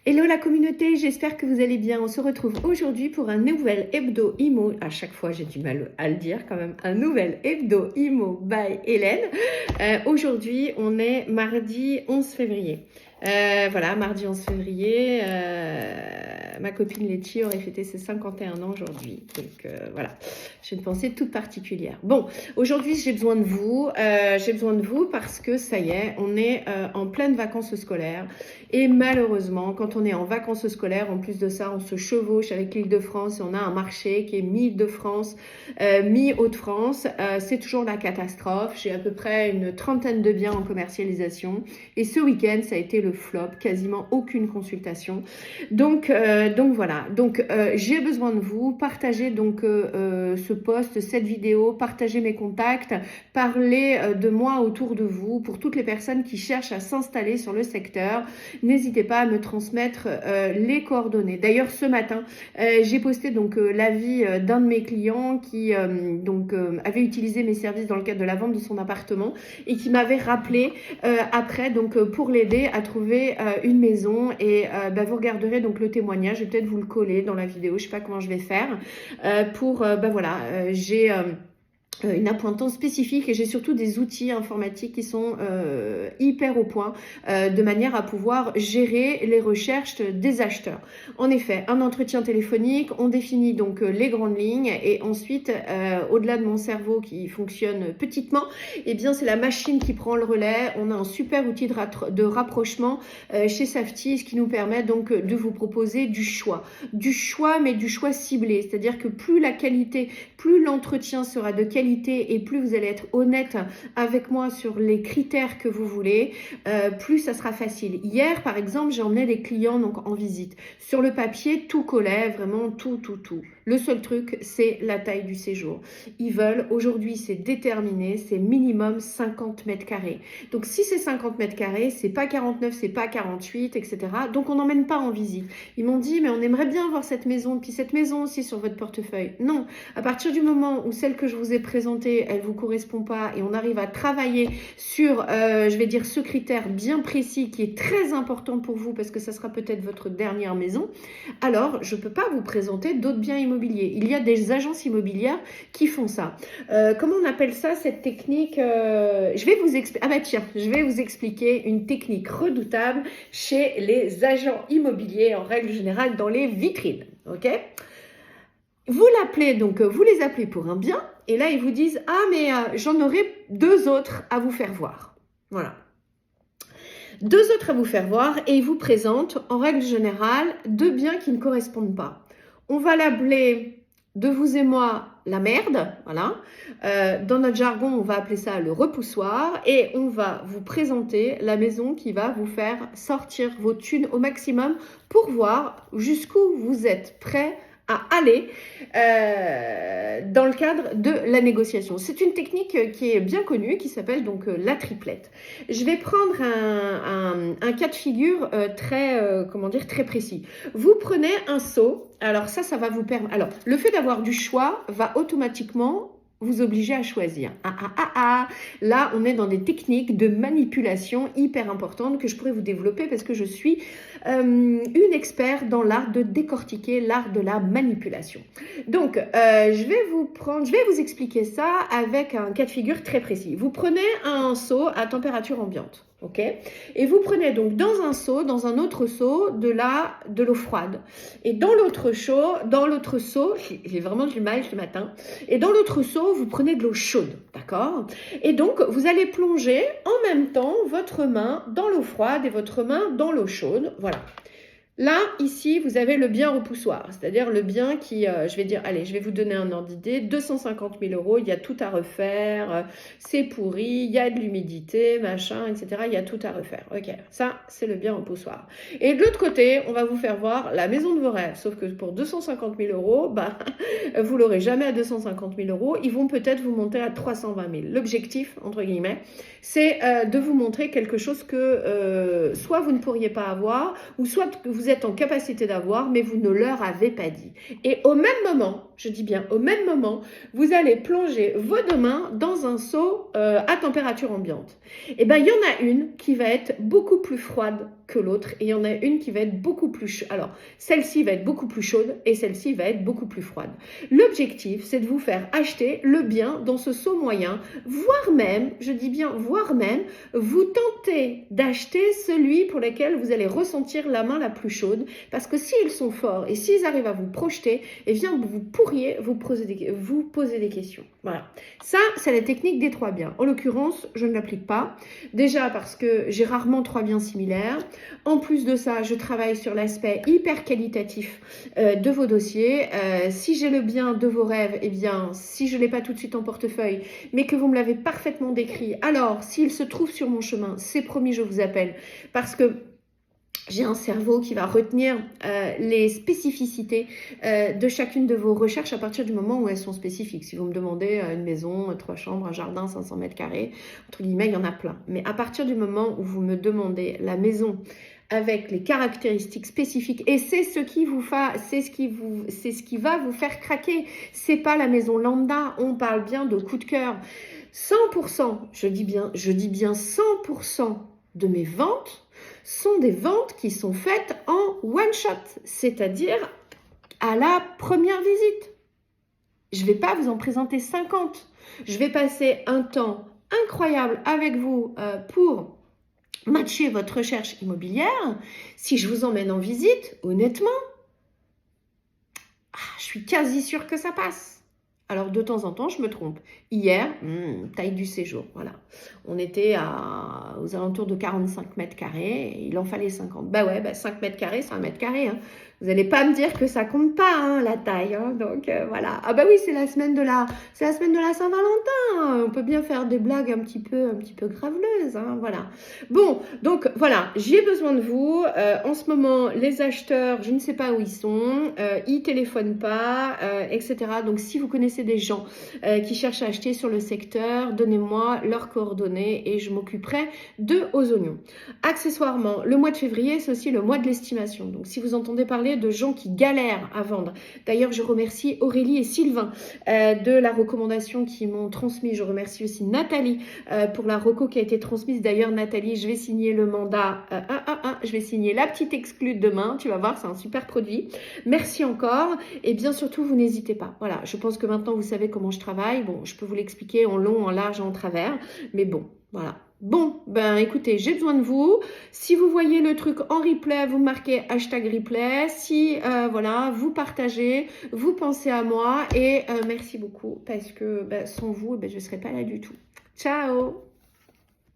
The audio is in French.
Hello la communauté, j'espère que vous allez bien. On se retrouve aujourd'hui pour un nouvel hebdo IMO. À chaque fois, j'ai du mal à le dire quand même. Un nouvel hebdo IMO by Hélène. Aujourd'hui, on est mardi 11 février. Voilà, mardi 11 février. Ma copine Letty aurait fêté ses 51 ans aujourd'hui. Donc voilà, j'ai une pensée toute particulière. Bon, aujourd'hui, j'ai besoin de vous. J'ai besoin de vous parce que ça y est, on est en pleine vacances scolaires. Et malheureusement, quand on est en vacances scolaires, en plus de ça, on se chevauche avec l'Île-de-France et on a un marché qui est mi-Île-de-France, mi-Hauts-de-France. C'est toujours la catastrophe. J'ai à peu près une trentaine de biens en commercialisation. Et ce week-end, ça a été le flop, quasiment aucune consultation. Donc voilà. Donc j'ai besoin de vous. Partagez donc ce post, cette vidéo, partagez mes contacts, parlez de moi autour de vous pour toutes les personnes qui cherchent à s'installer sur le secteur. N'hésitez pas à me transmettre les coordonnées. D'ailleurs, ce matin, j'ai posté donc l'avis d'un de mes clients qui avait utilisé mes services dans le cadre de la vente de son appartement et qui m'avait rappelé après donc pour l'aider à trouver une maison et vous regarderez donc le témoignage. Je vais peut-être vous le coller dans la vidéo. Je sais pas comment je vais faire j'ai une appointance spécifique et j'ai surtout des outils informatiques qui sont hyper au point de manière à pouvoir gérer les recherches des acheteurs. En effet, un entretien téléphonique, on définit donc les grandes lignes et ensuite, au-delà de mon cerveau qui fonctionne petitement, eh bien c'est la machine qui prend le relais. On a un super outil de rapprochement chez Safety, ce qui nous permet donc de vous proposer du choix, mais du choix ciblé, c'est-à-dire que plus la qualité, plus l'entretien sera de qualité et plus vous allez être honnête avec moi sur les critères que vous voulez, plus ça sera facile. Hier, par exemple, j'ai emmené des clients donc en visite. Sur le papier, tout collait, vraiment tout. Le seul truc, c'est la taille du séjour. Ils veulent, aujourd'hui, c'est déterminé, c'est minimum 50 mètres carrés. Donc, si c'est 50 mètres carrés, c'est pas 49, c'est pas 48, etc. Donc, on n'emmène pas en visite. Ils m'ont dit, mais on aimerait bien voir cette maison, puis cette maison aussi sur votre portefeuille. Non, à partir du moment où celle que je vous ai présentée, elle vous correspond pas et on arrive à travailler sur, ce critère bien précis qui est très important pour vous parce que ça sera peut-être votre dernière maison, alors je peux pas vous présenter d'autres biens immobiliers. Il y a des agences immobilières qui font ça. Comment on appelle ça, cette technique je vais vous expliquer une technique redoutable chez les agents immobiliers en règle générale dans les vitrines. Ok ? Vous les appelez pour un bien et là ils vous disent « Ah mais j'en aurai deux autres à vous faire voir. » Voilà. Deux autres à vous faire voir et ils vous présentent en règle générale deux biens qui ne correspondent pas. On va l'appeler de vous et moi la merde, voilà. Dans notre jargon, on va appeler ça le repoussoir et on va vous présenter la maison qui va vous faire sortir vos thunes au maximum pour voir jusqu'où vous êtes prêt à aller dans le cadre de la négociation. C'est une technique qui est bien connue, qui s'appelle donc la triplette. Je vais prendre un cas de figure très précis. Vous prenez un seau, alors ça va vous permettre... Alors, le fait d'avoir du choix va automatiquement vous obliger à choisir. Là, on est dans des techniques de manipulation hyper importantes que je pourrais vous développer parce que je suis une experte dans l'art de décortiquer l'art de la manipulation. Donc, je vais vous expliquer ça avec un cas de figure très précis. Vous prenez un seau à température ambiante. Ok, et vous prenez donc dans un autre seau de l'eau froide. Et dans l'autre seau, j'ai vraiment du mal ce matin. Et dans l'autre seau, vous prenez de l'eau chaude, d'accord? Et donc, vous allez plonger en même temps votre main dans l'eau froide et votre main dans l'eau chaude. Voilà. Là, ici, vous avez le bien repoussoir, c'est-à-dire le bien qui, je vais vous donner un ordre d'idée, 250 000 €, il y a tout à refaire, c'est pourri, il y a de l'humidité, machin, etc. Il y a tout à refaire. Ok, ça, c'est le bien repoussoir. Et de l'autre côté, on va vous faire voir la maison de vos rêves, sauf que pour 250 000 €, vous l'aurez jamais à 250 000 €, ils vont peut-être vous monter à 320 000. L'objectif, entre guillemets, c'est de vous montrer quelque chose que soit vous ne pourriez pas avoir, ou soit que vous êtes en capacité d'avoir, mais vous ne leur avez pas dit. Et au même moment, je dis bien au même moment, vous allez plonger vos deux mains dans un seau à température ambiante. Et bien, il y en a une qui va être beaucoup plus froide que l'autre et il y en a une qui va être beaucoup plus chaude. Alors, celle-ci va être beaucoup plus chaude et celle-ci va être beaucoup plus froide. L'objectif, c'est de vous faire acheter le bien dans ce seau moyen, voire même, je dis bien voire même, vous tentez d'acheter celui pour lequel vous allez ressentir la main la plus chaude, parce que s'ils sont forts et s'ils arrivent à vous projeter, eh bien vous pourriez vous poser des questions. Voilà. Ça, c'est la technique des 3 biens. En l'occurrence, je ne l'applique pas. Déjà parce que j'ai rarement 3 biens similaires. En plus de ça, je travaille sur l'aspect hyper qualitatif de vos dossiers. Si j'ai le bien de vos rêves, eh bien, si je ne l'ai pas tout de suite en portefeuille, mais que vous me l'avez parfaitement décrit, alors s'il se trouve sur mon chemin, c'est promis, je vous appelle, parce que j'ai un cerveau qui va retenir les spécificités de chacune de vos recherches à partir du moment où elles sont spécifiques. Si vous me demandez une maison, 3 chambres, un jardin, 500 mètres carrés, entre guillemets, il y en a plein. Mais à partir du moment où vous me demandez la maison avec les caractéristiques spécifiques, et c'est ce qui va vous faire craquer. C'est pas la maison lambda, on parle bien de coup de cœur. 100%, je dis bien 100% de mes ventes sont des ventes qui sont faites en one shot, c'est-à-dire à la première visite. Je ne vais pas vous en présenter 50. Je vais passer un temps incroyable avec vous pour matcher votre recherche immobilière. Si je vous emmène en visite, honnêtement, je suis quasi sûre que ça passe. Alors, de temps en temps, je me trompe. Hier, taille du séjour, voilà. On était aux alentours de 45 mètres carrés et il en fallait 50. Bah ouais, 5 mètres carrés, c'est 1 mètre carré. Hein. Vous n'allez pas me dire que ça compte pas, hein, la taille. Hein. Donc, voilà. Ah bah oui, c'est la semaine de la Saint-Valentin. Hein. On peut bien faire des blagues un petit peu graveleuses. Hein, voilà. Bon, donc, voilà. J'ai besoin de vous. En ce moment, les acheteurs, je ne sais pas où ils sont. Ils téléphonent pas, etc. Donc, si vous connaissez des gens qui cherchent à acheter sur le secteur, donnez-moi leurs coordonnées et je m'occuperai d'eux aux oignons. Accessoirement, le mois de février, c'est aussi le mois de l'estimation. Donc, si vous entendez parler de gens qui galèrent à vendre, d'ailleurs, je remercie Aurélie et Sylvain de la recommandation qu'ils m'ont transmise. Je remercie aussi Nathalie pour la reco qui a été transmise. D'ailleurs, Nathalie, je vais signer le mandat. Je vais signer la petite exclue demain. Tu vas voir, c'est un super produit. Merci encore. Et bien surtout, vous n'hésitez pas. Voilà, je pense que maintenant, vous savez comment je travaille. Bon, je peux vous l'expliquer en long, en large, en travers. Mais bon, voilà. Bon, écoutez, j'ai besoin de vous. Si vous voyez le truc en replay, vous marquez #replay. Si, voilà, vous partagez, vous pensez à moi. Et merci beaucoup parce que sans vous, je ne serais pas là du tout. Ciao!